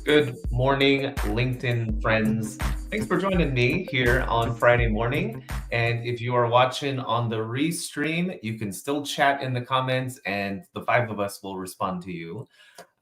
Good morning, LinkedIn friends. Thanks for joining me here on Friday morning. And if you are watching on the restream, you can still chat in the comments and the five of us will respond to you.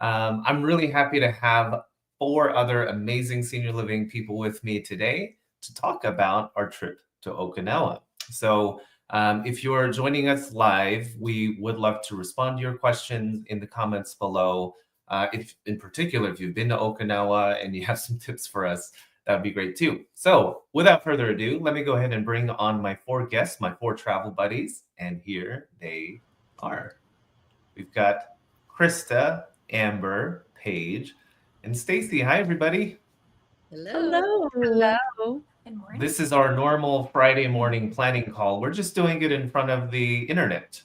I'm really happy to have four other amazing senior living people with me today to talk about our trip to Okinawa. So, if you're joining us live, we would love to respond to your questions in the comments below. If, in particular, if you've been to Okinawa and you have some tips for us, that would be great too. So, without further ado, let me go ahead and bring on my four guests, my four travel buddies, and here they are. We've got Krysta, Amber, Paige, and Stacy. Hi, everybody. Hello. Hello. Good morning. This is our normal Friday morning planning call. We're just doing it in front of the internet.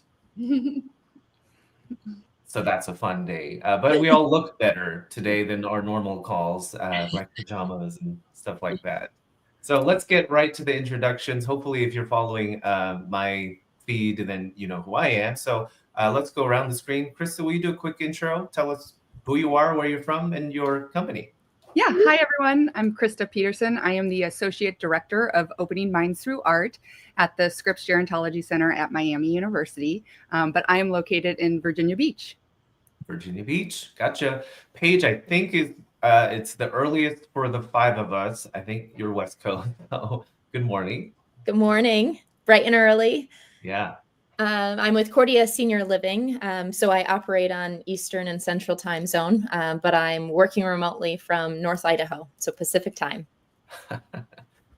So that's a fun day. But we all look better today than our normal calls, like pajamas and stuff like that. So let's get right to the introductions. Hopefully, if you're following my feed, then you know who I am. So let's go around the screen. Krista, will you do a quick intro? Tell us who you are, where you're from, and your company. Yeah, hi everyone. I'm Krysta Peterson. I am the Associate Director of Opening Minds Through Art at the Scripps Gerontology Center at Miami University, but I am located in Virginia Beach. Virginia Beach, gotcha. Paige, I think it's the earliest for the five of us. I think you're West Coast. So good morning. Good morning. Bright and early. Yeah. I'm with Cordia Senior Living, so I operate on Eastern and Central time zone, but I'm working remotely from North Idaho, so Pacific time.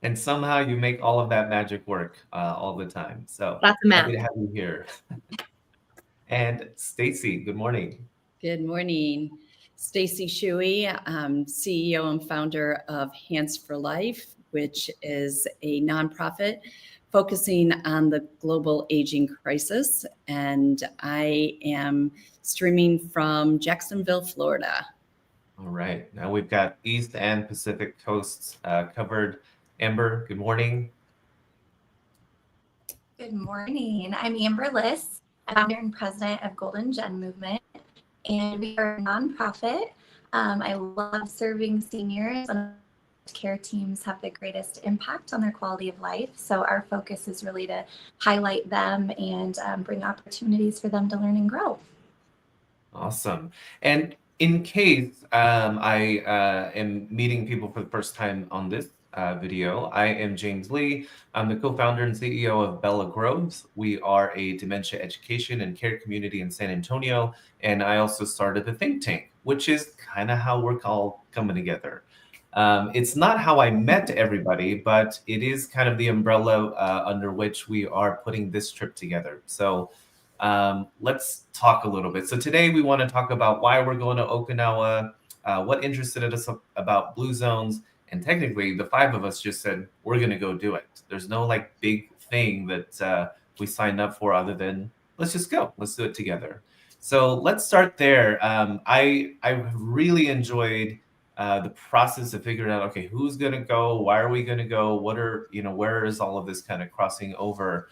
And somehow you make all of that magic work all the time. So Lots of math. happy to have you here. And Stacy, good morning. Good morning. Stacy Shewey, CEO and founder of Hands for Life, which is a nonprofit focusing on the global aging crisis. And I am streaming from Jacksonville, Florida. All right. Now we've got East and Pacific coasts covered. Amber, good morning. Good morning. I'm Amber Lihs, founder and president of Golden Gen Movement, and we are a nonprofit. I love serving seniors, and care teams have the greatest impact on their quality of life. So our focus is really to highlight them and bring opportunities for them to learn and grow. Awesome. And in case I am meeting people for the first time on this video, I am James Lee. I'm the co-founder and CEO of Bella Groves. We are a dementia education and care community in San Antonio. And I also started a think tank, which is kind of how we're all coming together. It's not how I met everybody, but it is kind of the umbrella under which we are putting this trip together. So let's talk a little bit. So today we want to talk about why we're going to Okinawa, what interested us about blue zones, and technically the five of us just said we're going to go do it. There's no like big thing that we signed up for other than let's just go. Let's do it together. So let's start there. I really enjoyed the process of figuring out, okay, who's going to go? Why are we going to go? What are, where is all of this kind of crossing over?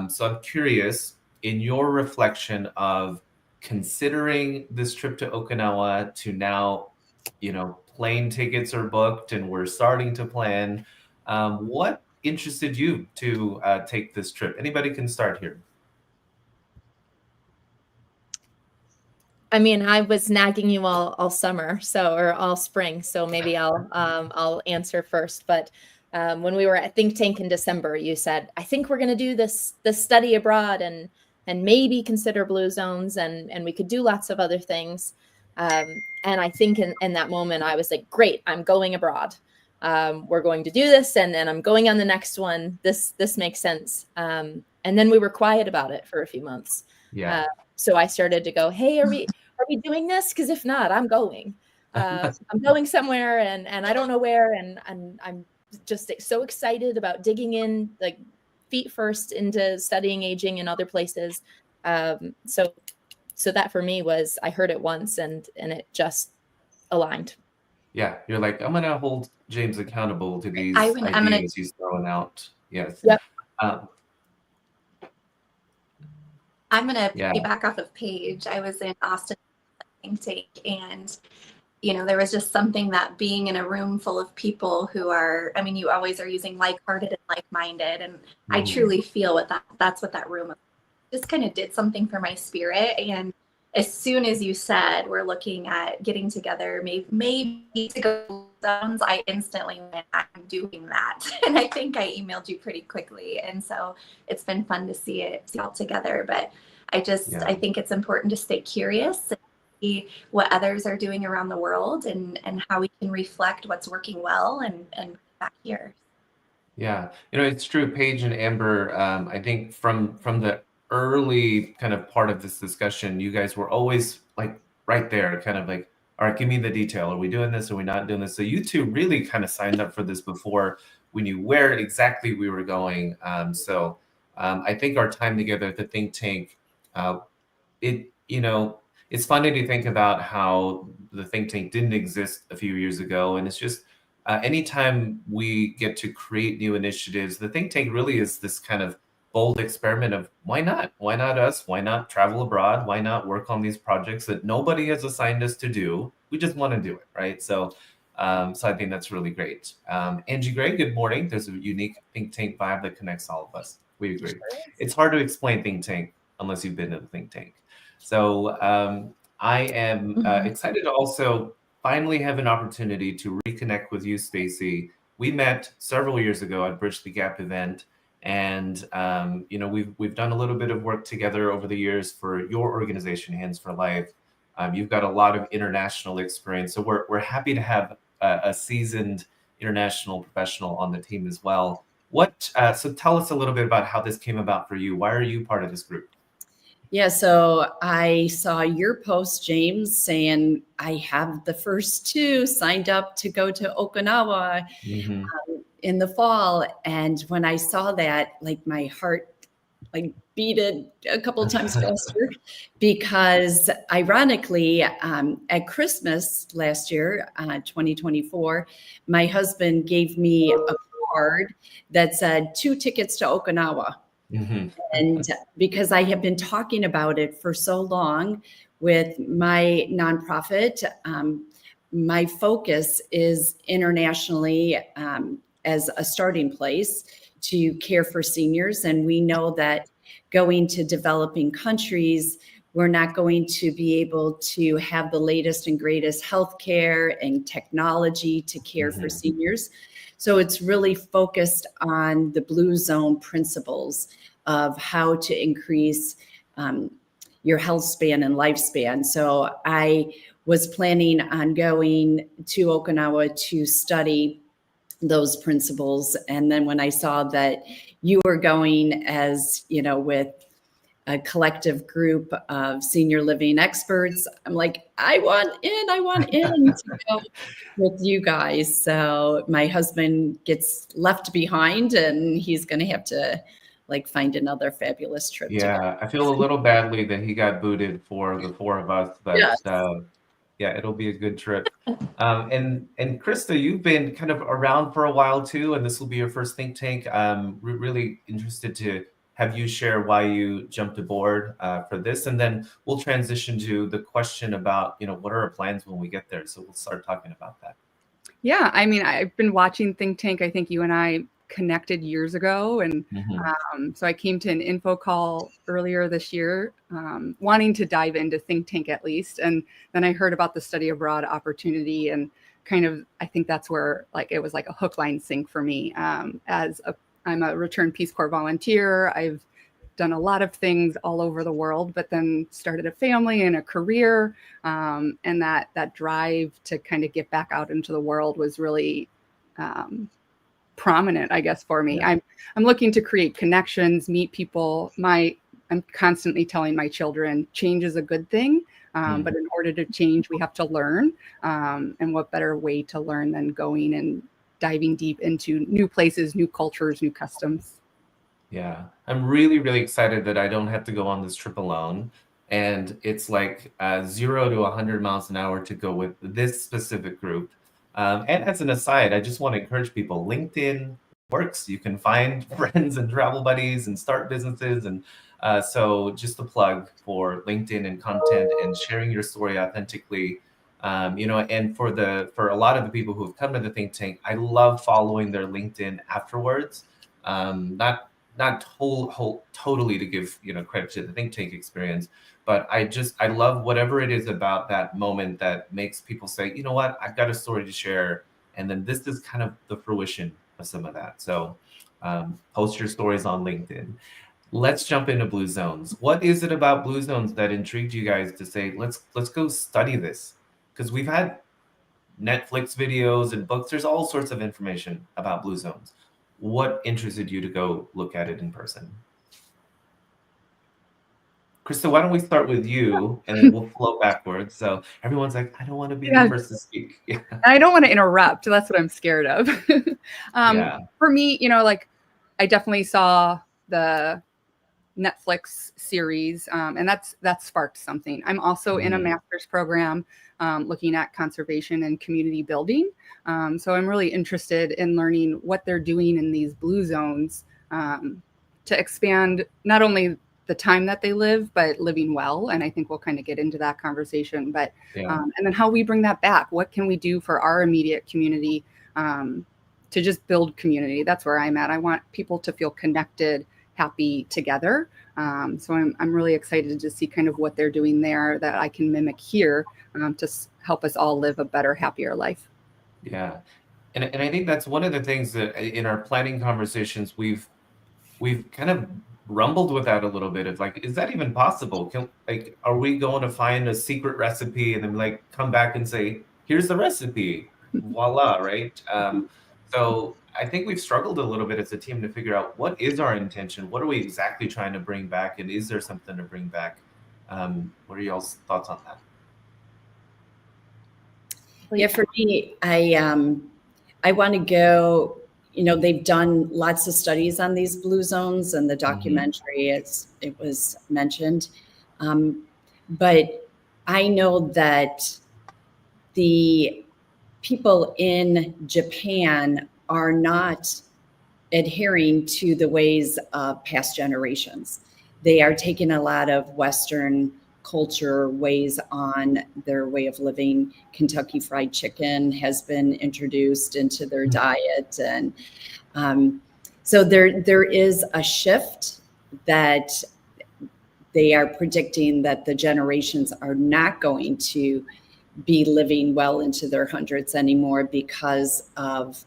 So I'm curious, in your reflection of considering this trip to Okinawa to now, plane tickets are booked and we're starting to plan, what interested you to take this trip? Anybody can start here. I mean, I was nagging you all summer, or all spring, so maybe I'll answer first. But when we were at Think Tank in December, you said, I think we're going to do this study abroad and maybe consider blue zones, and we could do lots of other things. And I think in that moment, I was like, great, I'm going abroad. We're going to do this, and then I'm going on the next one. This makes sense. And then we were quiet about it for a few months. Yeah. So I started to go, hey, are we doing this? Because if not, I'm going. I'm going somewhere, and I don't know where, and I'm just so excited about digging in, like feet first into studying aging in other places. So that for me was, I heard it once and it just aligned. Yeah, you're like, I'm gonna hold James accountable to these ideas he's throwing out. Yes. Yep. I'm going to piggyback off of Paige. I was in Austin Think Tank, and there was just something that being in a room full of people who are, I mean, you always are using like-hearted and like-minded. And I truly feel that's what that room just kind of did something for my spirit. And as soon as you said we're looking at getting together, maybe to go zones, I instantly went, I'm doing that. And I think I emailed you pretty quickly. And so it's been fun to see it all together. But I think it's important to stay curious and see what others are doing around the world and how we can reflect what's working well and back here. Yeah, it's true. Paige and Amber, I think from the early kind of part of this discussion, you guys were always like right there, kind of like, all right, give me the detail. Are we doing this? Are we not doing this? So you two really kind of signed up for this before we knew where exactly we were going. I think our time together at the think tank, it's funny to think about how the think tank didn't exist a few years ago, and it's just anytime we get to create new initiatives, the think tank really is this kind of bold experiment of why not us, why not travel abroad, why not work on these projects that nobody has assigned us to do, we just want to do it, right? So I think that's really great. Angie Gray, good morning. There's a unique think tank vibe that connects all of us. We agree. It's hard to explain think tank unless you've been in a think tank. So I am excited to also finally have an opportunity to reconnect with you, Stacy. We met several years ago at Bridge the Gap event, and we've done a little bit of work together over the years for your organization, Hands for Life. You've got a lot of international experience, so we're happy to have a seasoned international professional on the team as well. So tell us a little bit about how this came about for you. Why are you part of this group? Yeah, so I saw your post, James, saying I have the first two signed up to go to Okinawa in the fall. And when I saw that, like my heart beat it a couple of times faster because ironically, at Christmas last year, 2024, my husband gave me a card that said 2 tickets to Okinawa. And because I have been talking about it for so long with my nonprofit, my focus is internationally as a starting place to care for seniors. And we know that going to developing countries, we're not going to be able to have the latest and greatest healthcare and technology to care for seniors. So it's really focused on the Blue Zone principles of how to increase your health span and lifespan. So I was planning on going to Okinawa to study those principles. And then when I saw that you were going as, with a collective group of senior living experts, I'm like, I want in to go with you guys. So my husband gets left behind and he's going to have to find another fabulous trip. Yeah, I feel a little badly that he got booted for the 4 of us, but Yes. Yeah, it'll be a good trip. And Krysta, you've been kind of around for a while too, and this will be your first think tank. Really interested to have you share why you jumped aboard for this, and then we'll transition to the question about what are our plans when we get there. So we'll start talking about that. Yeah, I mean, I've been watching Think Tank. I think you and I connected years ago, and so I came to an info call earlier this year, wanting to dive into Think Tank at least, and then I heard about the study abroad opportunity, and kind of I think that's where it was like a hook, line, sink for me. I'm a returned Peace Corps volunteer. I've done a lot of things all over the world, but then started a family and a career, and that drive to kind of get back out into the world was really prominent, I guess, for me. Yeah. I'm looking to create connections, meet people. I'm constantly telling my children, change is a good thing, but in order to change, we have to learn. And what better way to learn than going and diving deep into new places, new cultures, new customs. Yeah, I'm really, really excited that I don't have to go on this trip alone. And it's like 0 to 100 miles an hour to go with this specific group. And as an aside, I just want to encourage people, LinkedIn works. You can find friends and travel buddies and start businesses. And so just a plug for LinkedIn and content and sharing your story authentically. And for a lot of the people who have come to the think tank, I love following their LinkedIn afterwards. Not totally to give credit to the think tank experience, but I love whatever it is about that moment that makes people say, you know what, I've got a story to share, and then this is kind of the fruition of some of that. So post your stories on LinkedIn. Let's jump into Blue Zones. What is it about Blue Zones that intrigued you guys to say, let's go study this? Because we've had Netflix videos and books. There's all sorts of information about Blue Zones. What interested you to go look at it in person? Krysta, why don't we start with you and then we'll flow backwards. So everyone's like, I don't want to be the first to speak. Yeah. I don't want to interrupt. That's what I'm scared of. Yeah. For me, I definitely saw the Netflix series, and that sparked something. I'm also in a master's program looking at conservation and community building. So I'm really interested in learning what they're doing in these blue zones to expand not only the time that they live, but living well. And I think we'll kind of get into that conversation. But and then how we bring that back. What can we do for our immediate community to just build community? That's where I'm at. I want people to feel connected, happy together. So I'm really excited to see kind of what they're doing there that I can mimic here to help us all live a better, happier life. Yeah. And I think that's one of the things that in our planning conversations, we've kind of rumbled with that a little bit of like, is that even possible? Are we going to find a secret recipe and then come back and say, here's the recipe, voila, right? So I think we've struggled a little bit as a team to figure out what is our intention? What are we exactly trying to bring back? And is there something to bring back? What are y'all's thoughts on that? Yeah, for me, I want to go, they've done lots of studies on these blue zones and the documentary, it was mentioned. But I know that the people in Japan are not adhering to the ways of past generations. They are taking a lot of Western culture ways on their way of living. Kentucky Fried Chicken has been introduced into their diet. And so there is a shift that they are predicting that the generations are not going to be living well into their hundreds anymore because of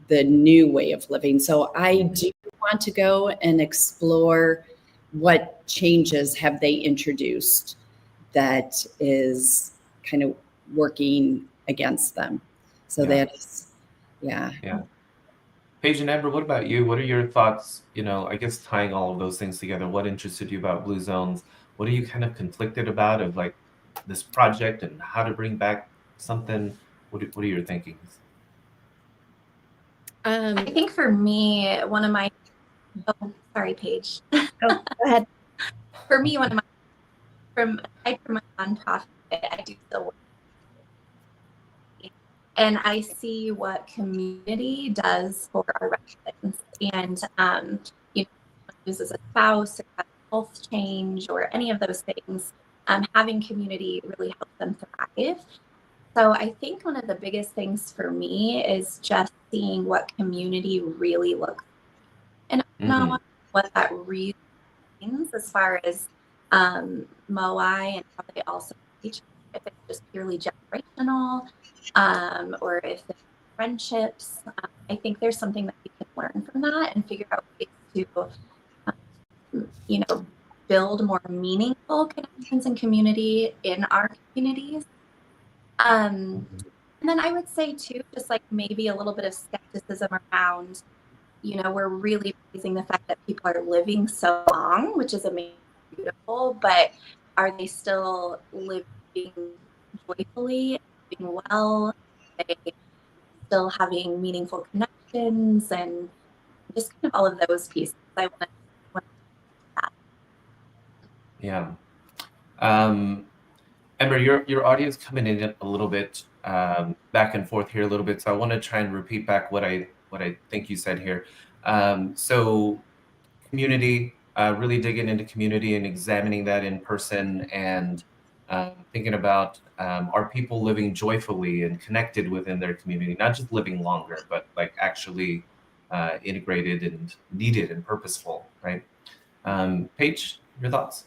the new way of living. So I do want to go and explore what changes have they introduced that is kind of working against them. So that is, Yeah. Paige and Amber, what about you? What are your thoughts, I guess tying all of those things together? What interested you about Blue Zones? What are you kind of conflicted about of this project and how to bring back something? What are your thinkings? I think for me, one of my, sorry, Paige. Oh, go ahead. For me, one of my, from my nonprofit, I do still work. And I see what community does for our residents. And, as a spouse or a health change or any of those things, having community really helps them thrive. So I think one of the biggest things for me is just seeing what community really looks like. And Okinawa, what that really means as far as Moai and how they also teach, if it's just purely generational or if it's friendships. I think there's something that we can learn from that and figure out ways to, build more meaningful connections and community in our communities. And then I would say too, just maybe a little bit of skepticism around, we're really praising the fact that people are living so long, which is amazing, beautiful, but are they still living joyfully, living well? Are they still having meaningful connections and just kind of all of those pieces? I want to that. Yeah. Amber, your audio is coming in a little bit back and forth here a little bit, so I want to try and repeat back what I think you said here. So community, really digging into community and examining that in person, and thinking about are people living joyfully and connected within their community, not just living longer, but like actually integrated and needed and purposeful, right? Paige, your thoughts?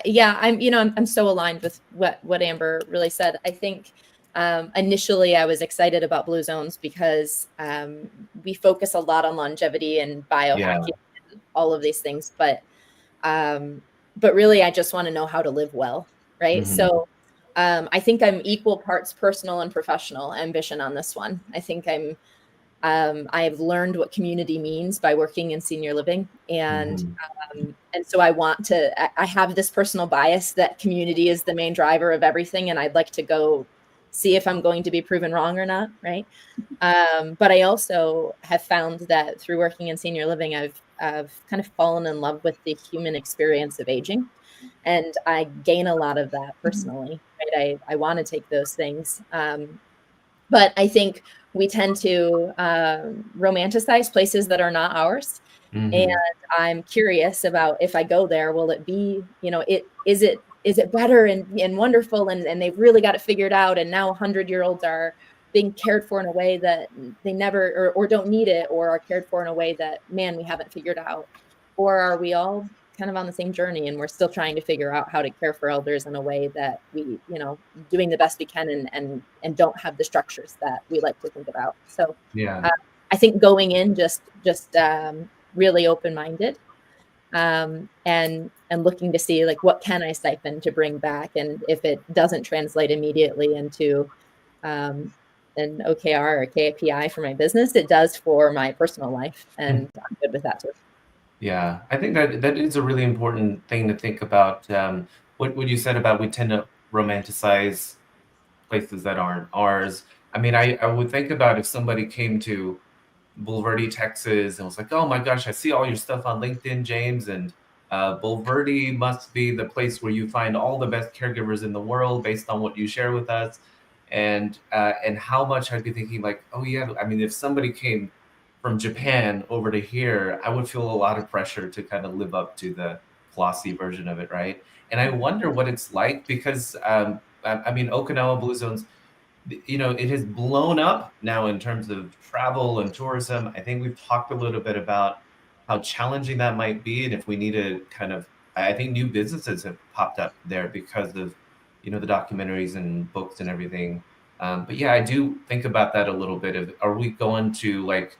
Yeah, I'm so aligned with what Amber really said. I think initially I was excited about Blue Zones because we focus a lot on longevity and biohacking and all of these things, but really I just want to know how to live well, right? Mhm. So I think I'm equal parts personal and professional ambition on this one. I think I've learned what community means by working in senior living, and so I have this personal bias that community is the main driver of everything, and I'd like to go see if I'm going to be proven wrong or not, right? But I also have found that through working in senior living, I've kind of fallen in love with the human experience of aging, and I gain a lot of that personally, right? I want to take those things. But I think we tend to romanticize places that are not ours. And I'm curious about if I go there, will it be, is it better and wonderful and they've really got it figured out, and now 100-year-olds are being cared for in a way that they never or don't need it, or are cared for in a way that, man, we haven't figured out? Or are we all kind of on the same journey and we're still trying to figure out how to care for elders in a way that we, doing the best we can and don't have the structures that we like to think about. So I think going in just really open-minded and looking to see like what can I siphon to bring back, and if it doesn't translate immediately into an OKR or KPI for my business, it does for my personal life, and I'm good with that too. Yeah, I think that is a really important thing to think about. What you said about we tend to romanticize places that aren't ours. I mean, I would think about if somebody came to Bulverde, Texas, and was like, "Oh my gosh, I see all your stuff on LinkedIn, James, and Bulverde must be the place where you find all the best caregivers in the world based on what you share with us." And how much I'd be thinking like, "Oh yeah, I mean, if somebody came from Japan over to here, I would feel a lot of pressure to kind of live up to the glossy version of it, right?" And I wonder what it's like because I mean, Okinawa Blue Zones, it has blown up now in terms of travel and tourism. I think we've talked a little bit about how challenging that might be, and if we need to kind of, I think new businesses have popped up there because of, the documentaries and books and everything. But yeah, I do think about that a little bit of, are we going to like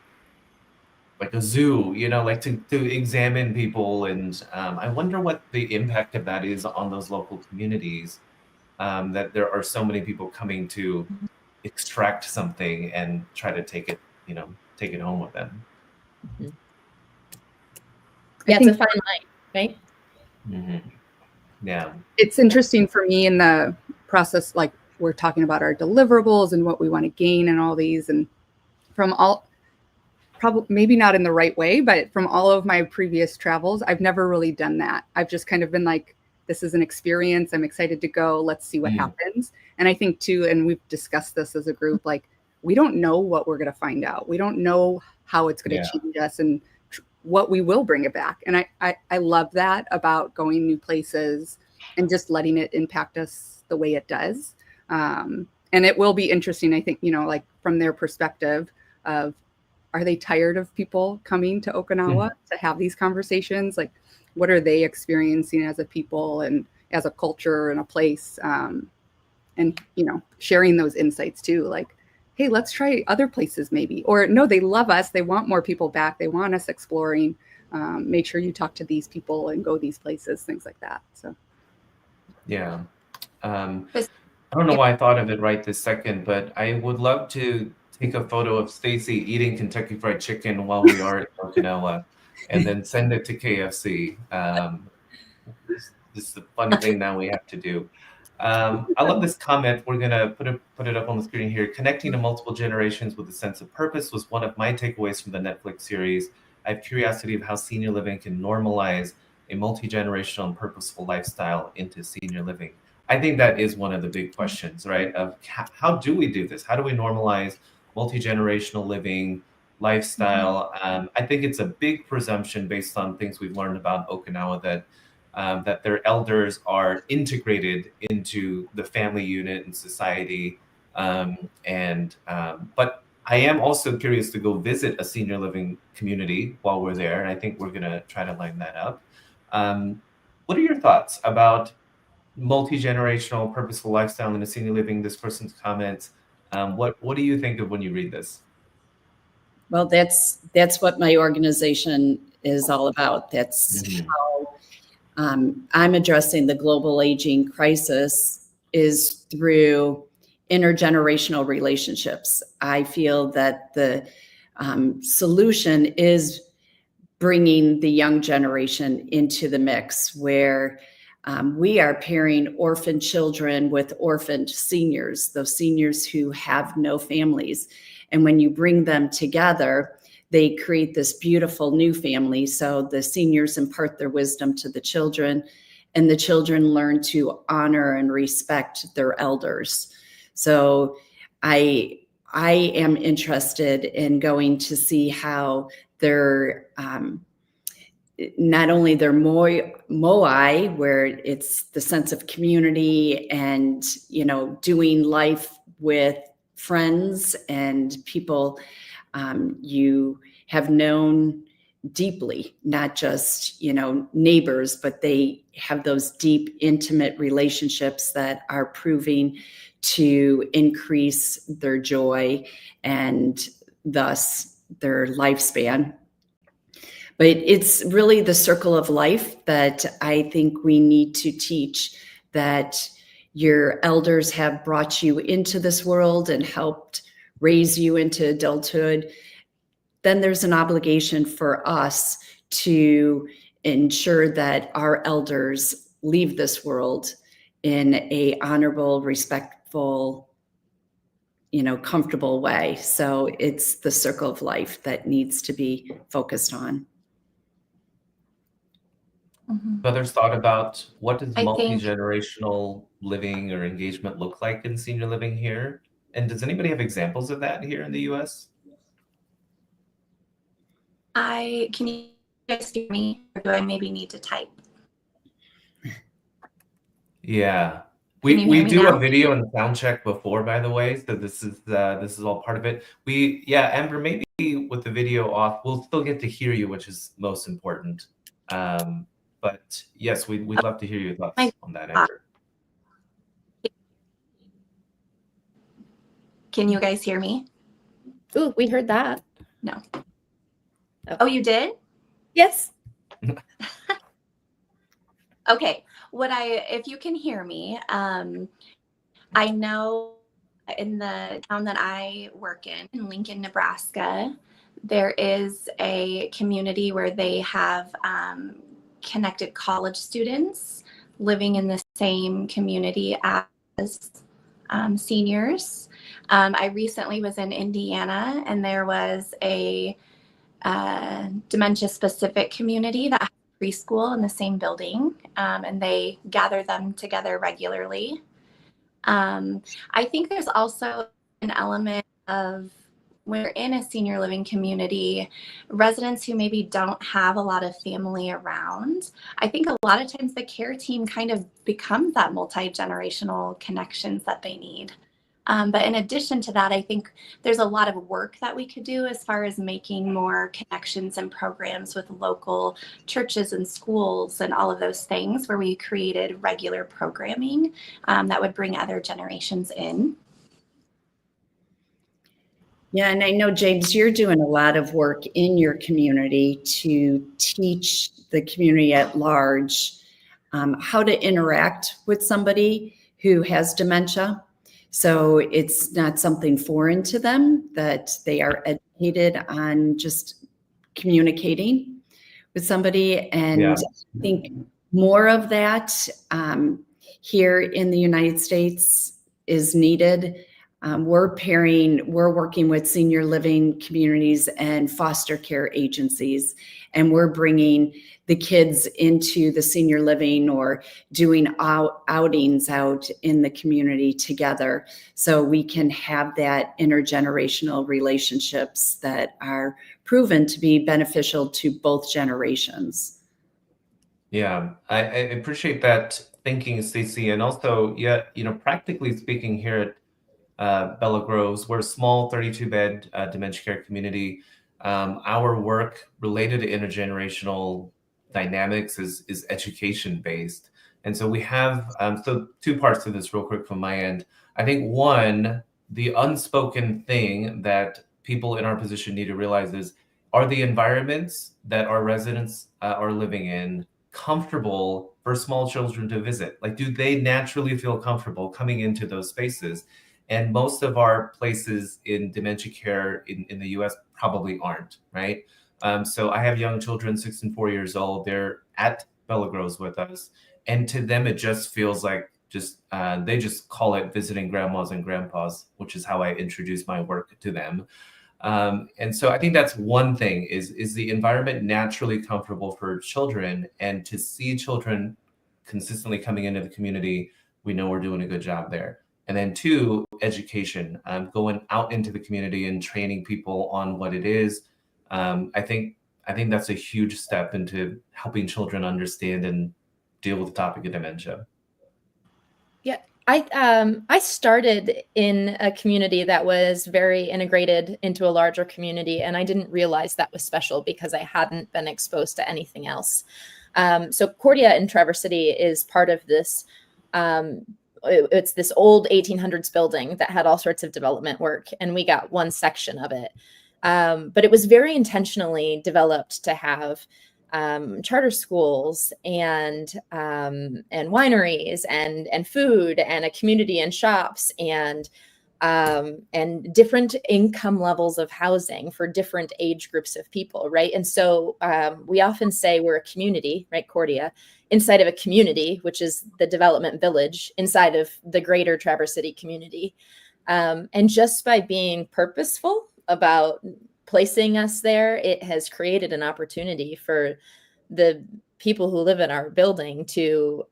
a zoo, like to examine people, and I wonder what the impact of that is on those local communities. That there are so many people coming to extract something and try to take it home with them. Mm-hmm. Yeah, it's a fine line, right? Mm-hmm. Yeah. It's interesting for me in the process, like we're talking about our deliverables and what we want to gain and all these, and from probably maybe not in the right way, but from all of my previous travels, I've never really done that. I've just kind of been like, this is an experience. I'm excited to go. Let's see what happens. And I think too, and we've discussed this as a group, like we don't know what we're going to find out. We don't know how it's going to change us and what we will bring it back. And I love that about going new places and just letting it impact us the way it does. And it will be interesting, I think, like from their perspective of, are they tired of people coming to Okinawa to have these conversations? Like, what are they experiencing as a people and as a culture and a place? And, sharing those insights too, like, hey, let's try other places maybe. Or no, they love us. They want more people back. They want us exploring. Make sure you talk to these people and go these places, things like that. So. Yeah. I don't know why I thought of it right this second, but I would love to take a photo of Stacy eating Kentucky Fried Chicken while we are in Okinawa, and then send it to KFC. This is the funny thing now we have to do. I love this comment. We're gonna put it up on the screen here. Connecting to multiple generations with a sense of purpose was one of my takeaways from the Netflix series. I have curiosity of how senior living can normalize a multi-generational and purposeful lifestyle into senior living. I think that is one of the big questions, right? Of how do we do this? How do we normalize multi-generational living lifestyle? I think it's a big presumption based on things we've learned about Okinawa that that their elders are integrated into the family unit and society. But I am also curious to go visit a senior living community while we're there, and I think we're gonna try to line that up. What are your thoughts about multi-generational purposeful lifestyle in a senior living? This person's comments. What do you think of when you read this? Well, that's what my organization is all about. That's how I'm addressing the global aging crisis, is through intergenerational relationships. I feel that the solution is bringing the young generation into the mix, where we are pairing orphaned children with orphaned seniors, those seniors who have no families. And when you bring them together, they create this beautiful new family. So the seniors impart their wisdom to the children, and the children learn to honor and respect their elders. So I am interested in going to see how their not only their moai, where it's the sense of community and, you know, doing life with friends and people you have known deeply, not just, you know, neighbors, but they have those deep, intimate relationships that are proving to increase their joy and thus their lifespan. But it's really the circle of life that I think we need to teach, that your elders have brought you into this world and helped raise you into adulthood. Then there's an obligation for us to ensure that our elders leave this world in a honorable, respectful, you know, comfortable way. So it's the circle of life that needs to be focused on. Others thought about what does I think- multi-generational living or engagement look like in senior living here? And does anybody have examples of that here in the US? Can you guys hear me, or do I maybe need to type? Yeah. Can you We hear me do now? a video and sound check before, by the way, so this is all part of it. Amber, maybe with the video off, we'll still get to hear you, which is most important. But yes, we'd love to hear your thoughts on that, Amber. Can you guys hear me? Ooh, we heard that. No. Oh. Oh, you did? Yes. Okay. If you can hear me, I know in the town that I work in Lincoln, Nebraska, there is a community where they have connected college students living in the same community as seniors. I recently was in Indiana, and there was a dementia-specific community that has a preschool in the same building, and they gather them together regularly. I think there's also an element of, when you're in a senior living community, residents who maybe don't have a lot of family around, I think a lot of times the care team kind of becomes that multi-generational connections that they need. But in addition to that, I think there's a lot of work that we could do as far as making more connections and programs with local churches and schools and all of those things, where we created regular programming that would bring other generations in. Yeah, and I know, James, you're doing a lot of work in your community to teach the community at large how to interact with somebody who has dementia. So it's not something foreign to them, that they are educated on just communicating with somebody. And Yeah. I think more of that here in the United States is needed. We're working with senior living communities and foster care agencies, and we're bringing the kids into the senior living or doing outings out in the community together, so we can have that intergenerational relationships that are proven to be beneficial to both generations. Yeah, I appreciate that thinking, Stacy, and also, yeah, practically speaking, here at Bella Groves, we're a small 32-bed dementia care community. Our work related to intergenerational dynamics is education based, and so we have so two parts to this, real quick from my end. I think one, the unspoken thing that people in our position need to realize is, are the environments that our residents are living in comfortable for small children to visit? Like, do they naturally feel comfortable coming into those spaces? And most of our places in dementia care in the US probably aren't, right? So I have young children, 6 and 4 years old. They're at Bella Groves with us. And to them, it just feels like they just call it visiting grandmas and grandpas, which is how I introduce my work to them. And so I think that's one thing is the environment naturally comfortable for children, and to see children consistently coming into the community, we know we're doing a good job there. And then two, education, going out into the community and training people on what it is. I think that's a huge step into helping children understand and deal with the topic of dementia. Yeah, I started in a community that was very integrated into a larger community, and I didn't realize that was special because I hadn't been exposed to anything else. So Cordia in Traverse City is part of this. It's this old 1800s building that had all sorts of development work, and we got one section of it. But it was very intentionally developed to have charter schools and wineries and food and a community and shops and different income levels of housing for different age groups of people, right? And so we often say we're a community, right, Cordia, inside of a community, which is the development village inside of the greater Traverse City community. And just by being purposeful about placing us there, it has created an opportunity for the people who live in our building to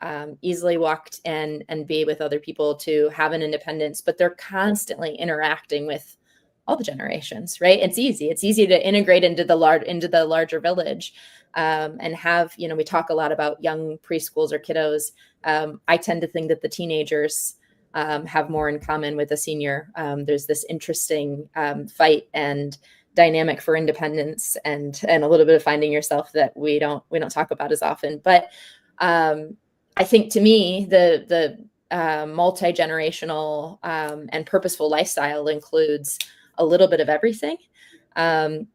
easily walk and be with other people, to have an independence, but they're constantly interacting with all the generations, right? It's easy to integrate into the larger village, and have, we talk a lot about young preschools or kiddos. I tend to think that the teenagers have more in common with a senior. There's this interesting fight and dynamic for independence and a little bit of finding yourself that we don't talk about as often. But I think, to me, the multi-generational and purposeful lifestyle includes a little bit of everything. And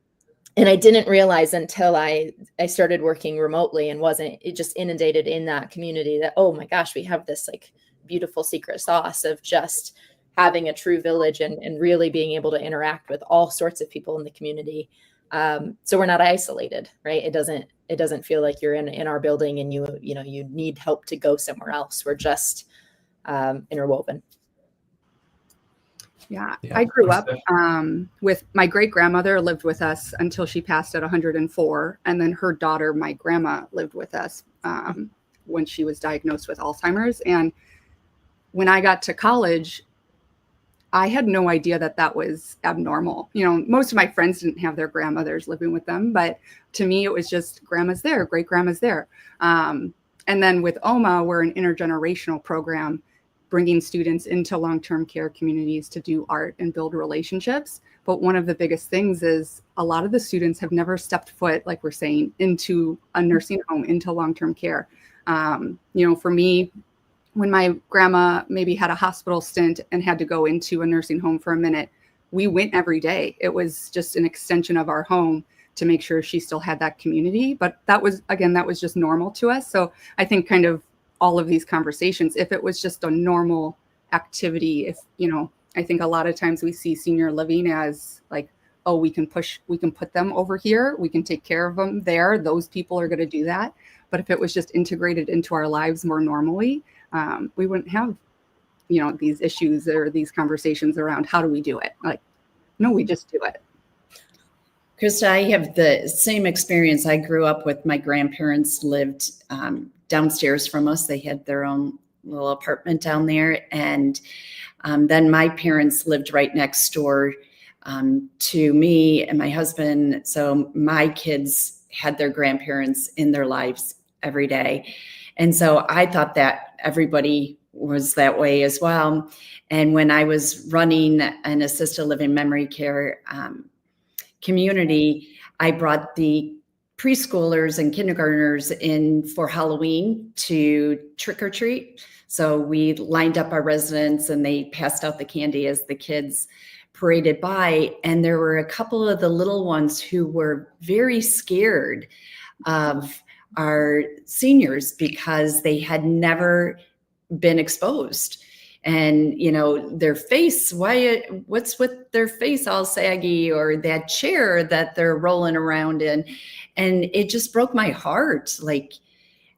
I didn't realize until I started working remotely and wasn't just inundated in that community that, oh my gosh, we have this like beautiful secret sauce of just having a true village and really being able to interact with all sorts of people in the community. So we're not isolated, right? It doesn't feel like you're in our building and you need help to go somewhere else. We're just interwoven. Yeah, I grew up with my great grandmother lived with us until she passed at 104. And then her daughter, my grandma, lived with us when she was diagnosed with Alzheimer's. And when I got to college, I had no idea that was abnormal. Most of my friends didn't have their grandmothers living with them, but to me, it was just grandma's there, great grandma's there. And then with OMA, we're an intergenerational program, bringing students into long-term care communities to do art and build relationships. But one of the biggest things is a lot of the students have never stepped foot, like we're saying, into a nursing home, into long-term care. For me, when my grandma maybe had a hospital stint and had to go into a nursing home for a minute, we went every day. It was just an extension of our home to make sure she still had that community. But that was just normal to us. So I think kind of all of these conversations, if it was just a normal activity, I think a lot of times we see senior living as like, oh, we can put them over here, we can take care of them there, those people are going to do that. But if it was just integrated into our lives more normally, we wouldn't have, these issues or these conversations around how do we do it? Like, no, we just do it. Krysta, I have the same experience. I grew up with my grandparents lived downstairs from us. They had their own little apartment down there. And then my parents lived right next door to me and my husband. So my kids had their grandparents in their lives every day. And so I thought that everybody was that way as well. And when I was running an assisted living memory care community, I brought the preschoolers and kindergartners in for Halloween to trick or treat. So we lined up our residents and they passed out the candy as the kids paraded by. And there were a couple of the little ones who were very scared of our seniors because they had never been exposed. And, you know, their face, what's with their face all saggy, or that chair that they're rolling around in. And it just broke my heart. Like,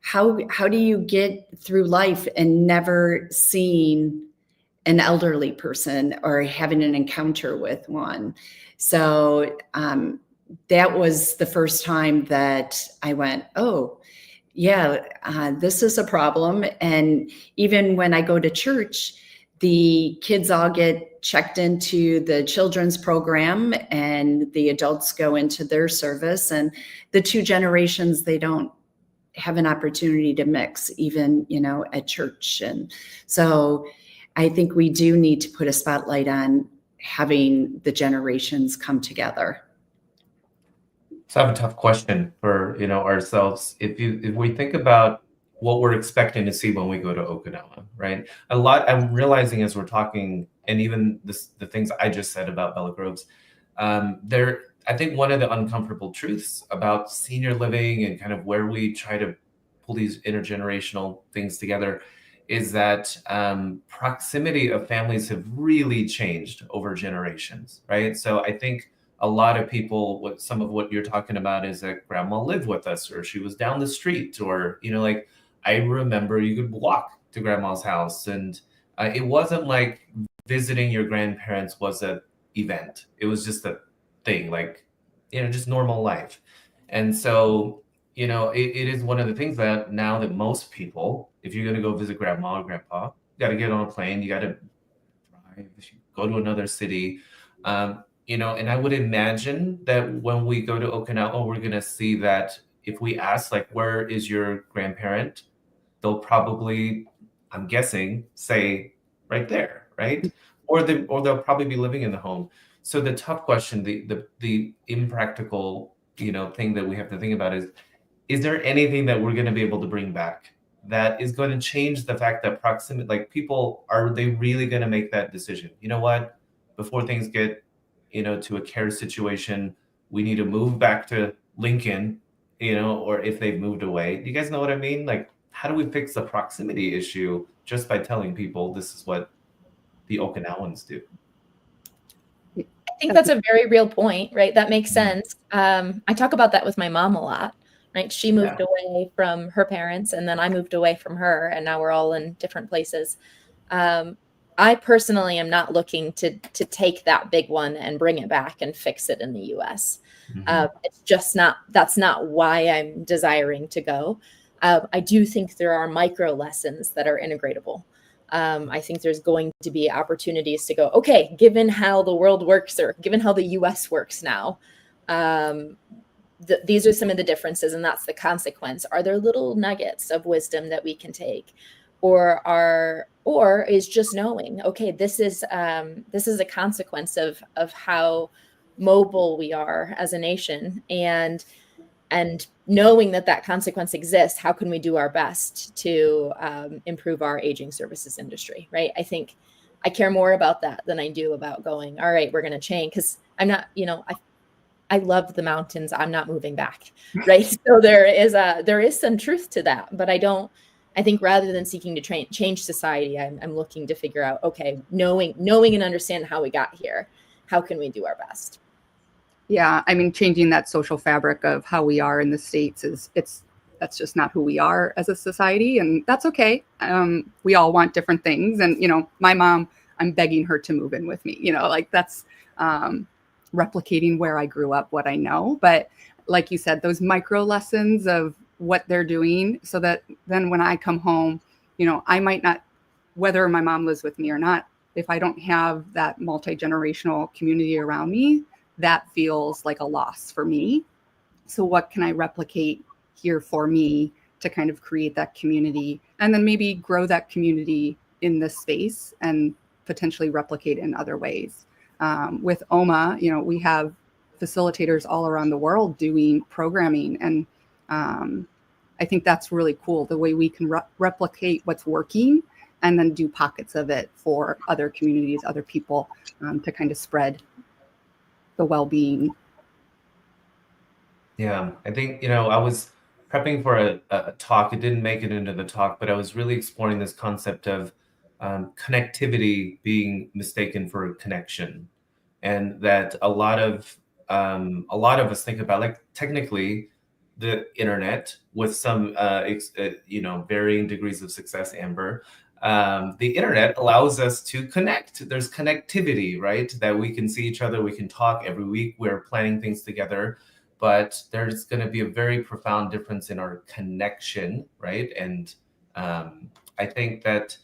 how do you get through life and never seeing an elderly person or having an encounter with one? So that was the first time that I went, oh, yeah, this is a problem. And even when I go to church, the kids all get checked into the children's program and the adults go into their service, and the two generations, they don't have an opportunity to mix even, you know, at church. And so I think we do need to put a spotlight on having the generations come together. So I have a tough question for, you know, ourselves. If we think about what we're expecting to see when we go to Okinawa, right? A lot I'm realizing as we're talking, and even the things I just said about Bella Groves, I think one of the uncomfortable truths about senior living and kind of where we try to pull these intergenerational things together is that proximity of families have really changed over generations, right? So I think a lot of people, some of what you're talking about is that grandma lived with us, or she was down the street, or, you know, like I remember you could walk to grandma's house, and it wasn't like visiting your grandparents was an event. It was just a thing, like, you know, just normal life. And so, you know, it is one of the things that now that most people, if you're going to go visit grandma or grandpa, you got to get on a plane, you got to drive, go to another city. You know, and I would imagine that when we go to Okinawa, we're going to see that if we ask, like, where is your grandparent? They'll probably, I'm guessing, say right there, right? Or they'll probably be living in the home. So the tough question, the impractical, you know, thing that we have to think about is there anything that we're going to be able to bring back that is going to change the fact that proximity, like people, are they really going to make that decision? You know what? Before things get, you know, to a care situation, we need to move back to Lincoln, you know, or if they've moved away. Do you guys know what I mean? Like, how do we fix the proximity issue just by telling people this is what the Okinawans do? I think that's a very real point, right? That makes sense. I talk about that with my mom a lot, right? She moved away from her parents, and then I moved away from her, and now we're all in different places. I personally am not looking to take that big one and bring it back and fix it in the US. It's just that's not why I'm desiring to go. I do think there are micro lessons that are integratable. I think there's going to be opportunities to go, okay, given how the world works, or given how the US works now, these are some of the differences, and that's the consequence. Are there little nuggets of wisdom that we can take? Or is just knowing, okay, this is a consequence of how mobile we are as a nation, and knowing that consequence exists, how can we do our best to improve our aging services industry, right? I think I care more about that than I do about going, all right, we're going to change, because I'm not, you know, I love the mountains. I'm not moving back, right? So there is some truth to that, but I think rather than seeking to change society, I'm looking to figure out, okay, knowing and understand how we got here, how can we do our best? Yeah, I mean, changing that social fabric of how we are in the States that's just not who we are as a society, and that's okay. We all want different things, and you know, my mom, I'm begging her to move in with me. You know, like that's replicating where I grew up, what I know. But like you said, those micro lessons of what they're doing, so that then when I come home, you know, I might not, whether my mom lives with me or not, if I don't have that multi-generational community around me, that feels like a loss for me. So what can I replicate here for me to kind of create that community, and then maybe grow that community in this space and potentially replicate in other ways. With OMA, we have facilitators all around the world doing programming, and I think that's really cool, the way we can replicate what's working and then do pockets of it for other communities, other people, to kind of spread the well-being. Yeah, I think, I was prepping for a talk. It didn't make it into the talk, but I was really exploring this concept of connectivity being mistaken for connection. And that a lot of us think about, like, technically the internet with some varying degrees of success, Amber. The internet allows us to connect. There's connectivity, right? That we can see each other, we can talk every week, we're planning things together, but there's going to be a very profound difference in our connection, right? And I think that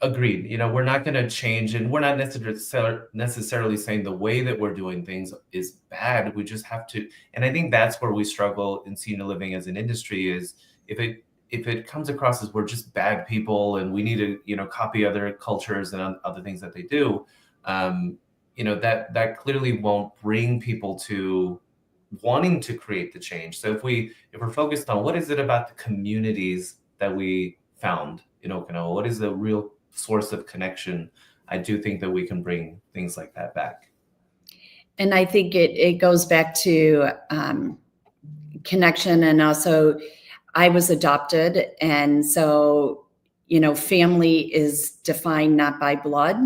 agreed. We're not going to change, and we're not necessarily saying the way that we're doing things is bad. We just have to, and I think that's where we struggle in senior living as an industry, is if it comes across as we're just bad people and we need to, copy other cultures and other things that they do, that clearly won't bring people to wanting to create the change. So if we're focused on what is it about the communities that we found in Okinawa, what is the real source of connection, I do think that we can bring things like that back. And I think it goes back to connection, and also I was adopted, and so family is defined not by blood.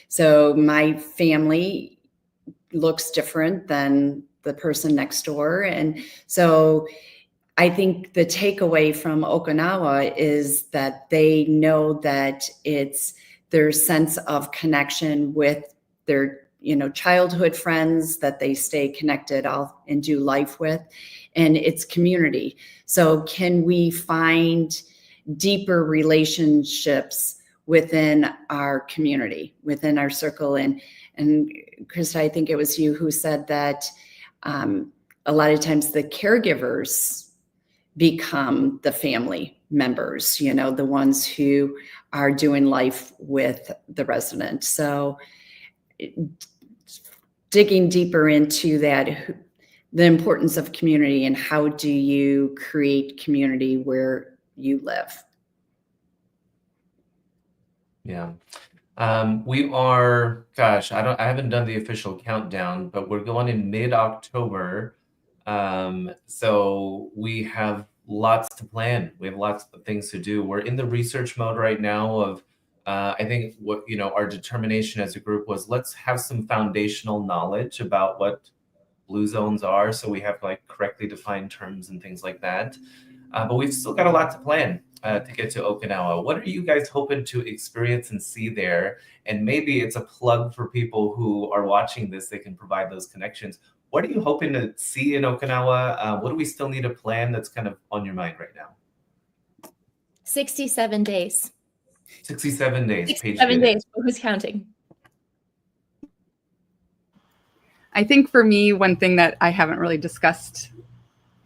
So my family looks different than the person next door, and so I think the takeaway from Okinawa is that they know that it's their sense of connection with their, childhood friends that they stay connected and do life with, and it's community. So can we find deeper relationships within our community, within our circle? And Krysta, I think it was you who said that a lot of times the caregivers become the family members, the ones who are doing life with the resident. So digging deeper into that, the importance of community, and how do you create community where you live? Yeah. We are, gosh, I haven't done the official countdown, but we're going in mid-October. So we have lots to plan. We have lots of things to do. We're in the research mode right now of, I think what, our determination as a group was, let's have some foundational knowledge about what blue zones are, so we have like correctly defined terms and things like that. But we've still got a lot to plan to get to Okinawa. What are you guys hoping to experience and see there? And maybe it's a plug for people who are watching this, they can provide those connections. What are you hoping to see in Okinawa? What do we still need to plan that's kind of on your mind right now? 67 days. 67 days. 67 days. Who's counting? I think for me, one thing that I haven't really discussed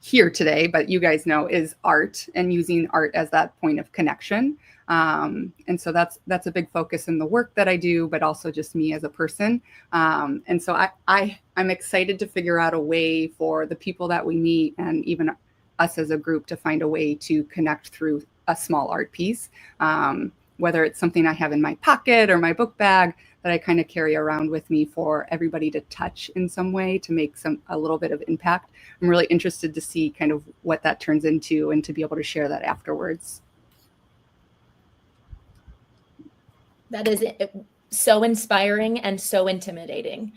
here today, but you guys know, is art, and using art as that point of connection. And so that's a big focus in the work that I do, but also just me as a person. And so I'm excited to figure out a way for the people that we meet, and even us as a group, to find a way to connect through a small art piece, whether it's something I have in my pocket or my book bag that I kind of carry around with me for everybody to touch in some way, to make a little bit of impact. I'm really interested to see kind of what that turns into, and to be able to share that afterwards. That is so inspiring and so intimidating.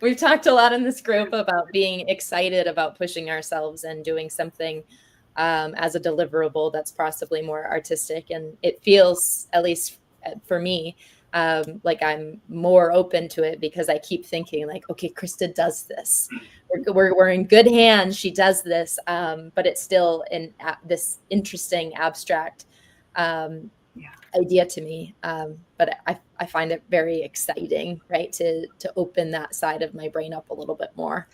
We've talked a lot in this group about being excited about pushing ourselves and doing something as a deliverable that's possibly more artistic. And it feels, at least for me, like I'm more open to it, because I keep thinking like, okay, Krysta does this. We're in good hands. She does this, but it's still in this interesting abstract idea to me. But I find it very exciting, right? To open that side of my brain up a little bit more.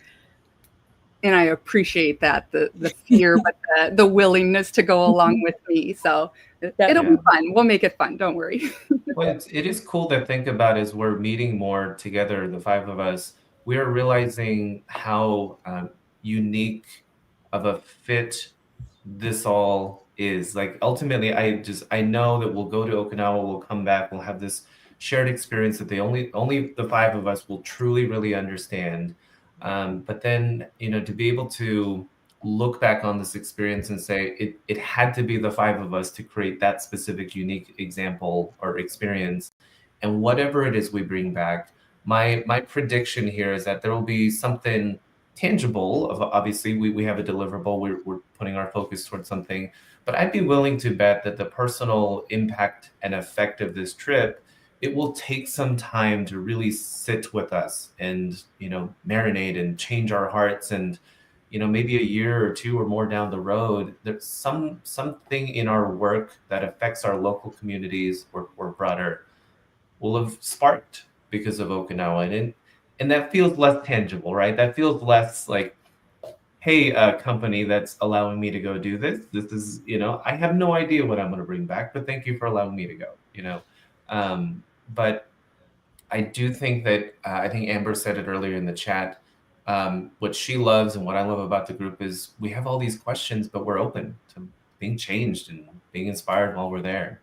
And I appreciate that, the fear, but the willingness to go along with me. So it'll be fun. We'll make it fun. Don't worry. Well, it is cool to think about as we're meeting more together, the five of us, we are realizing how unique of a fit this all is. Like ultimately, I know that we'll go to Okinawa, we'll come back, we'll have this shared experience that only the five of us will truly really understand. But then, to be able to look back on this experience and say it had to be the five of us to create that specific unique example or experience. And whatever it is we bring back, my prediction here is that there will be something tangible. Of obviously we have a deliverable, we're putting our focus towards something, but I'd be willing to bet that the personal impact and effect of this trip, it will take some time to really sit with us and marinate and change our hearts. And maybe a year or two or more down the road, there's something in our work that affects our local communities or broader will have sparked because of Okinawa. And that feels less tangible, right? That feels less like, hey, a company that's allowing me to go do this. This is, I have no idea what I'm going to bring back, but thank you for allowing me to go, But I do think that, I think Amber said it earlier in the chat, what she loves and what I love about the group is we have all these questions, but we're open to being changed and being inspired while we're there.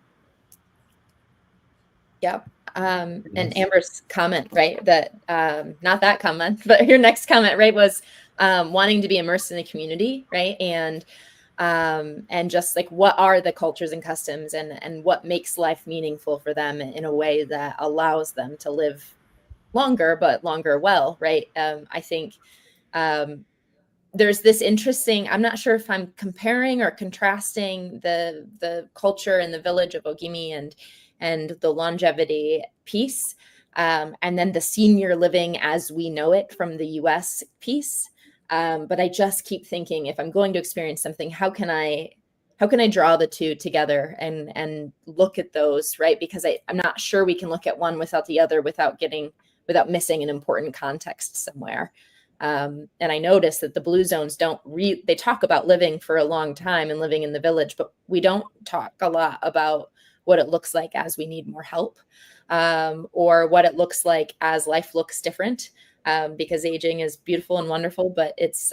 Yep. And Amber's comment, right? That not that comment, but your next comment, right, was wanting to be immersed in the community, right? And just like what are the cultures and customs and what makes life meaningful for them in a way that allows them to live longer, but longer well, right? I think there's this interesting, I'm not sure if I'm comparing or contrasting the culture in the village of Ogimi and the longevity piece, and then the senior living as we know it from the US piece. But I just keep thinking, if I'm going to experience something, how can I draw the two together and look at those, right? Because I'm not sure we can look at one without the other, without missing an important context somewhere. And I noticed that the blue zones they talk about living for a long time and living in the village, but we don't talk a lot about what it looks like as we need more help, or what it looks like as life looks different, because aging is beautiful and wonderful, but it's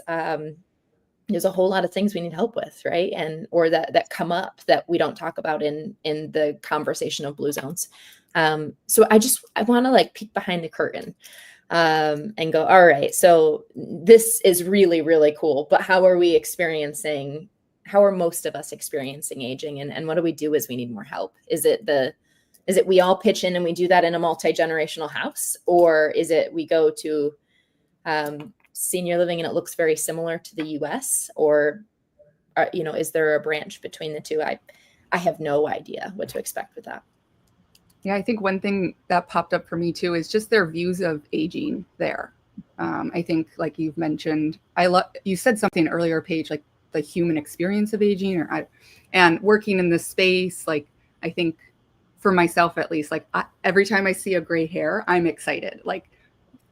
there's a whole lot of things we need help with, right? Or that come up that we don't talk about in the conversation of blue zones. So I want to like peek behind the curtain and go, all right, so this is really, really cool, but how are most of us experiencing aging, and what do we do as we need more help? Is it we all pitch in and we do that in a multi-generational house, or is it we go to senior living and it looks very similar to the US, or is there a branch between the two? I have no idea what to expect with that. Yeah, I think one thing that popped up for me too is just their views of aging there. I think, like you've mentioned, you said something earlier, Paige, like the human experience of aging, and working in this space. Like, I think for myself, at least, like every time I see a gray hair, I'm excited. Like,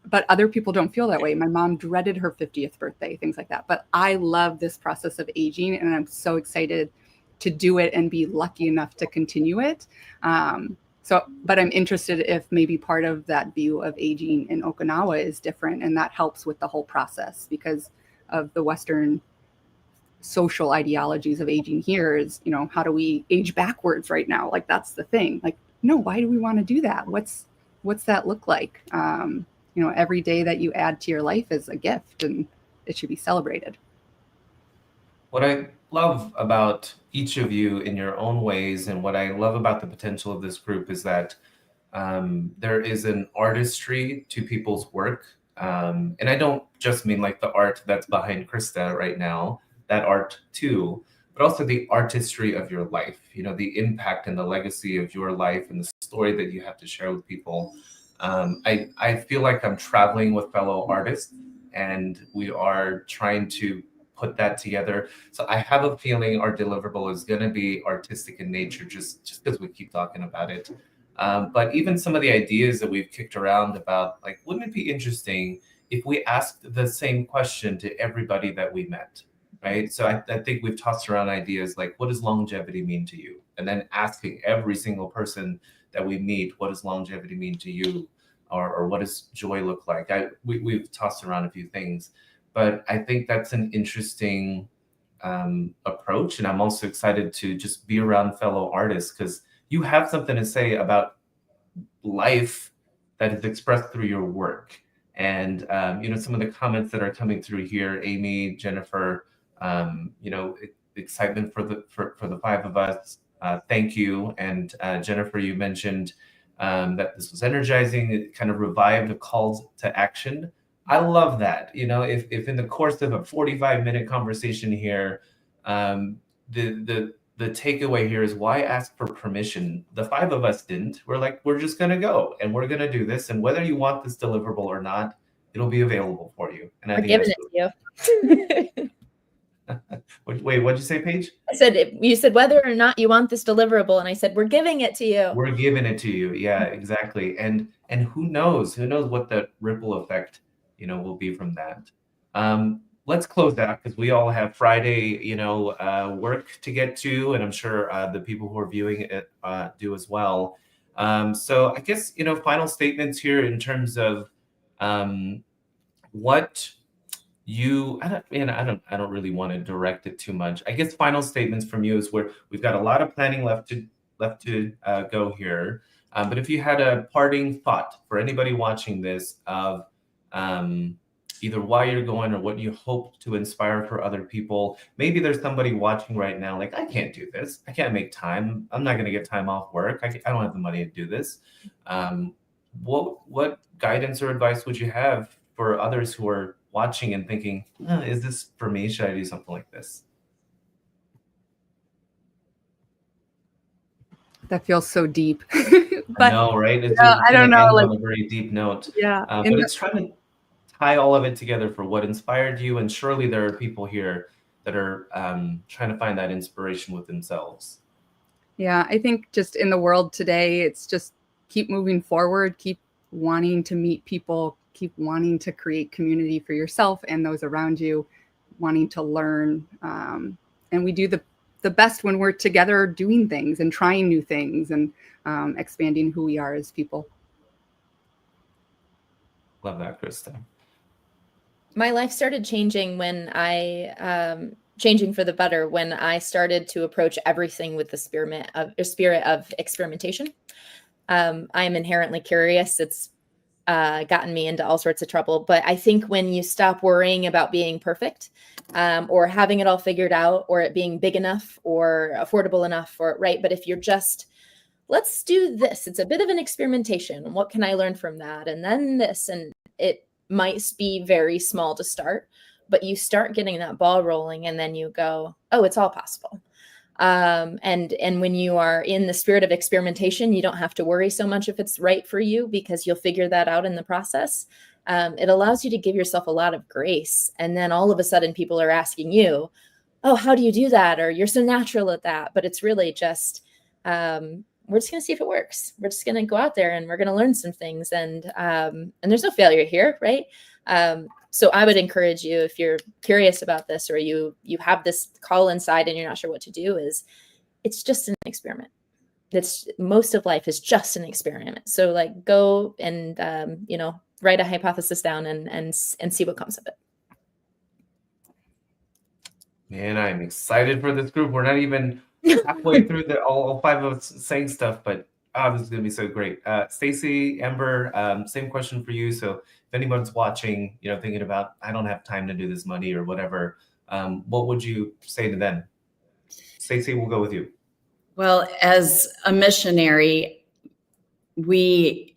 but other people don't feel that way. My mom dreaded her 50th birthday, things like that. But I love this process of aging, and I'm so excited to do it and be lucky enough to continue it. But I'm interested if maybe part of that view of aging in Okinawa is different, and that helps with the whole process because of the Western social ideologies of aging here is, how do we age backwards right now? Like, that's the thing. Like, no, why do we want to do that? What's that look like? Every day that you add to your life is a gift, and it should be celebrated. What I love about each of you in your own ways, and what I love about the potential of this group, is that there is an artistry to people's work. And I don't just mean like the art that's behind Krysta right now, that art too, but also the artistry of your life, the impact and the legacy of your life and the story that you have to share with people. I feel like I'm traveling with fellow artists, and we are trying to put that together. So I have a feeling our deliverable is going to be artistic in nature, just because we keep talking about it. But even some of the ideas that we've kicked around about, like, wouldn't it be interesting if we asked the same question to everybody that we met, right? So I think we've tossed around ideas like, what does longevity mean to you? And then asking every single person that we meet, what does longevity mean to you? Or what does joy look like? We've tossed around a few things, but I think that's an interesting approach. And I'm also excited to just be around fellow artists, because you have something to say about life that is expressed through your work. And some of the comments that are coming through here, Amy, Jennifer, excitement for the five of us. Thank you. And Jennifer, you mentioned that this was energizing. It kind of revived a call to action. I love that. If in the course of a 45-minute conversation here, the takeaway here is, why ask for permission? The five of us didn't. We're like, we're just going to go and we're going to do this. And whether you want this deliverable or not, it'll be available for you. And I think giving it to you. Wait, what'd you say, Paige? I said, you said whether or not you want this deliverable. And I said, we're giving it to you. We're giving it to you. Yeah, exactly. And who knows what the ripple effect, will be from that. Let's close that, because we all have Friday, work to get to, and I'm sure the people who are viewing it do as well. So I guess, final statements here in terms of what I don't really want to direct it too much. I guess final statements from you is where we've got a lot of planning left to go here. But if you had a parting thought for anybody watching this of either why you're going or what you hope to inspire for other people. Maybe there's somebody watching right now like, I can't do this. I can't make time. I'm not going to get time off work. I don't have the money to do this. What guidance or advice would you have for others who are watching and thinking, is this for me? Should I do something like this? That feels so deep. But, I know, right? I don't know. On a very deep note. Yeah. But it's trying to tie all of it together for what inspired you. And surely there are people here that are trying to find that inspiration with themselves. Yeah, I think just in the world today, it's just keep moving forward, keep wanting to meet people, keep wanting to create community for yourself and those around you, wanting to learn. And we do the best when we're together doing things and trying new things and expanding who we are as people. Love that, Krysta. My life started changing when changing for the better when I started to approach everything with the spirit of experimentation. I am inherently curious. It's gotten me into all sorts of trouble. But I think when you stop worrying about being perfect or having it all figured out or it being big enough or affordable enough but if you're just, let's do this. It's a bit of an experimentation. What can I learn from that? And then this, and it might be very small to start, but you start getting that ball rolling and then you go, oh, it's all possible. And when you are in the spirit of experimentation, you don't have to worry so much if it's right for you because you'll figure that out in the process. It allows you to give yourself a lot of grace. And then all of a sudden people are asking you, oh, how do you do that? Or you're so natural at that. But it's really just, we're just going to see if it works. We're just going to go out there and we're going to learn some things. And there's no failure here, right? So I would encourage you, if you're curious about this or you have this call inside and you're not sure what to do, it's just an experiment. Most of life is just an experiment. So like go and, write a hypothesis down and see what comes of it. Man, I'm excited for this group. We're not even halfway through all five of us saying stuff, but this is going to be so great. Stacy, Amber, same question for you. So if anyone's watching, thinking about, I don't have time to do this money or whatever, what would you say to them? Stacy, we'll go with you. Well, as a missionary, we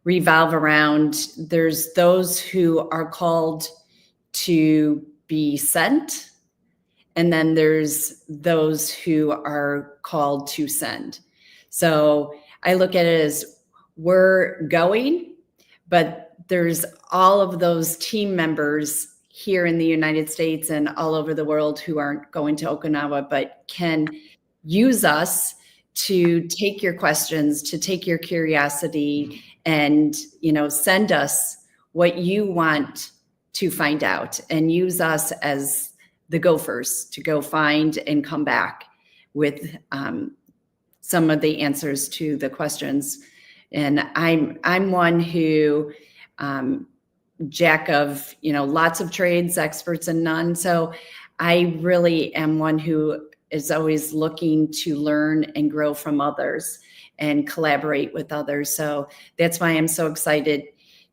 revolve around, there's those who are called to be sent, and then there's those who are called to send. So I look at it as we're going, but there's all of those team members here in the United States and all over the world who aren't going to Okinawa, but can use us to take your questions, to take your curiosity, and send us what you want to find out, and use us as the gophers to go find and come back with some of the answers to the questions. And I'm one who, jack of, lots of trades, experts in none. So I really am one who is always looking to learn and grow from others and collaborate with others. So that's why I'm so excited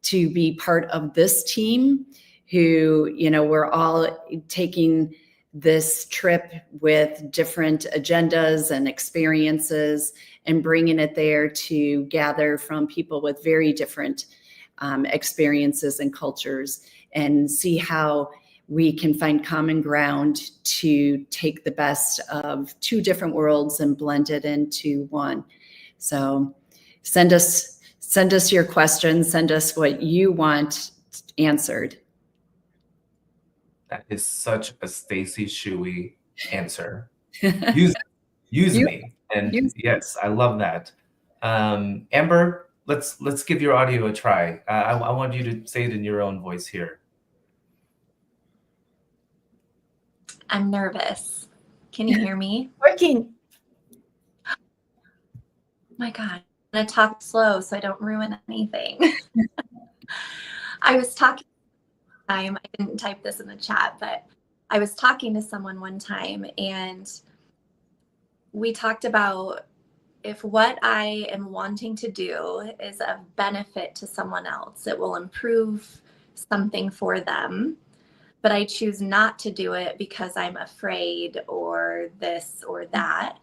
to be part of this team who, we're all taking this trip with different agendas and experiences and bringing it there to gather from people with very different experiences and cultures, and see how we can find common ground to take the best of two different worlds and blend it into one. So send us your questions, send us what you want answered. That is such a Stacy Shewey answer. Use me. And yes, I love that. Amber, let's give your audio a try. I want you to say it in your own voice here. I'm nervous. Can you hear me? Working. Oh my God. I'm going to talk slow so I don't ruin anything. I was talking I didn't type this in the chat, but I was talking to someone one time, and we talked about if what I am wanting to do is of benefit to someone else, it will improve something for them, but I choose not to do it because I'm afraid or this or that.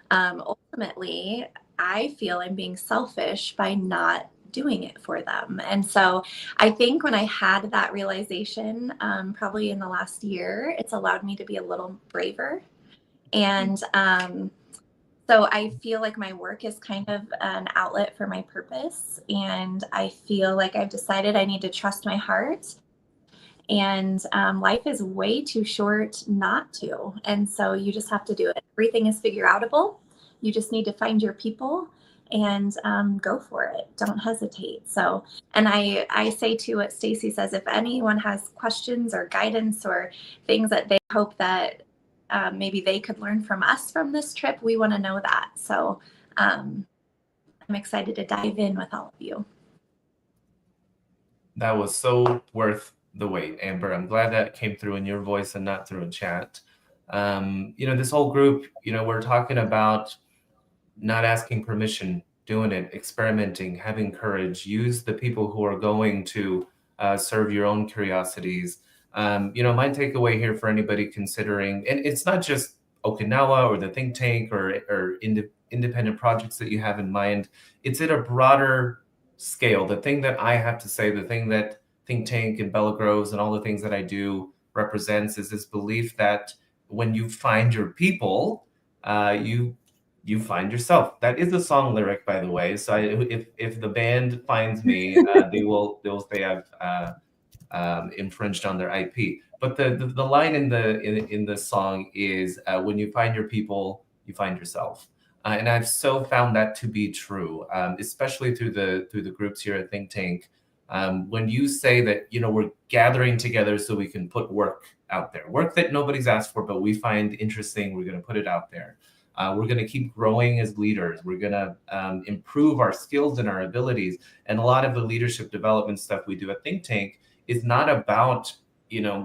Ultimately, I feel I'm being selfish by not doing it for them. And so I think when I had that realization, probably in the last year, it's allowed me to be a little braver. And so I feel like my work is kind of an outlet for my purpose. And I feel like I've decided I need to trust my heart. And life is way too short not to. And so you just have to do it. Everything is figure outable. You just need to find your people and go for it. Don't hesitate. So, and I say too what Stacy says, if anyone has questions or guidance or things that they hope that maybe they could learn from us from this trip, we want to know that. So I'm excited to dive in with all of you. That was so worth the wait, Amber. I'm glad that came through in your voice and not through a chat. This whole group, we're talking about not asking permission, doing it, experimenting, having courage, use the people who are going to serve your own curiosities. My takeaway here for anybody considering, and it's not just Okinawa or the think tank or independent projects that you have in mind, it's at a broader scale. The thing that I have to say, the thing that think tank and Bella Groves and all the things that I do represents is this belief that when you find your people, you find yourself. That is a song lyric, by the way. So if the band finds me, they'll say I've infringed on their IP. But the line in the song is when you find your people, you find yourself. And I've so found that to be true, especially through the groups here at Think Tank. When you say that we're gathering together so we can put work out there, work that nobody's asked for, but we find interesting, we're going to put it out there. We're going to keep growing as leaders. We're going to improve our skills and our abilities. And a lot of the leadership development stuff we do at Think Tank is not about,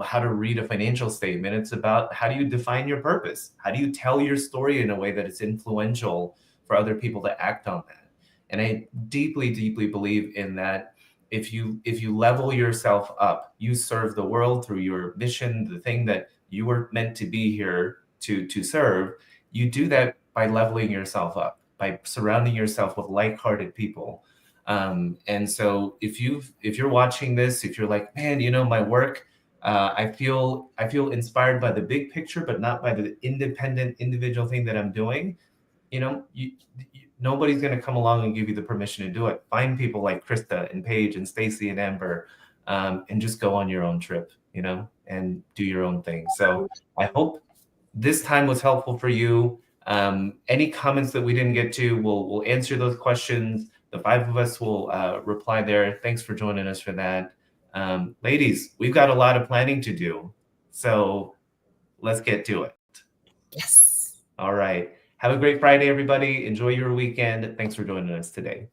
how to read a financial statement. It's about how do you define your purpose? How do you tell your story in a way that it's influential for other people to act on that? And I deeply, deeply believe in that. If you level yourself up, you serve the world through your mission, the thing that you were meant to be here to serve. You do that by leveling yourself up, by surrounding yourself with like-hearted people. And so if you're watching this, if you're like, man, my work, I feel inspired by the big picture, but not by the independent individual thing that I'm doing, nobody's going to come along and give you the permission to do it. Find people like Krysta and Paige and Stacy and Amber, and just go on your own trip, and do your own thing. So I hope this time was helpful for you. Any comments that we didn't get to, we'll answer those questions. The 5 of us will reply there. Thanks for joining us for that. Ladies, we've got a lot of planning to do. So let's get to it. Yes. All right. Have a great Friday, everybody. Enjoy your weekend. Thanks for joining us today.